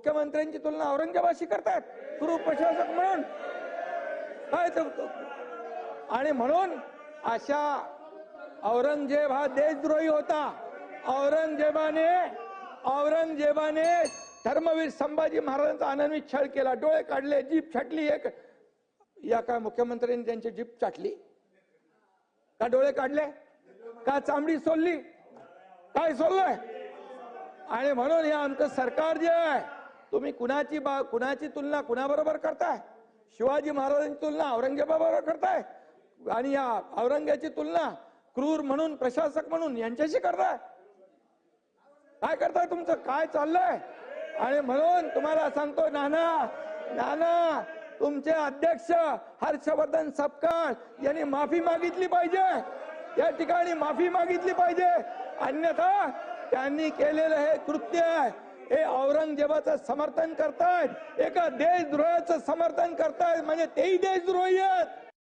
मुख्यमंत्र्यांची तुलना औरंगजेबाशी करतात क्रूर प्रशासक म्हणून काय आणि म्हणून अशा औरंगजेब हा देशद्रोही होता. औरंगजेबाने धर्मवीर संभाजी महाराजांचा अनन्वित छळ केला, डोळे काढले, जीभ छाटली. एक या काय मुख्यमंत्र्यांनी त्यांची जीभ चाटली का? डोळे काढले का? चामडी सोलली? काय सोललंय? आणि म्हणून हे आमचं सरकार जे आहे, तुम्ही कुणाची तुलना कुणाबरोबर करताय? शिवाजी महाराजांची तुलना औरंगजेबाबरोबर करताय आणि या औरंगजेबाची तुलना क्रूर म्हणून प्रशासक म्हणून यांच्याशी करताय. काय करताय? तुमचं काय चाललंय? आणि म्हणून तुम्हाला सांगतो नाना तुमचे अध्यक्ष हर्षवर्धन सपकाळ यांनी माफी मागितली पाहिजे, या ठिकाणी माफी मागितली पाहिजे. अन्यथा त्यांनी केलेलं हे कृत्य हे औरंगजेबाचं समर्थन करतायत, एका देशद्रोहाचं समर्थन करतायत, म्हणजे तेही देशद्रोही आहेत.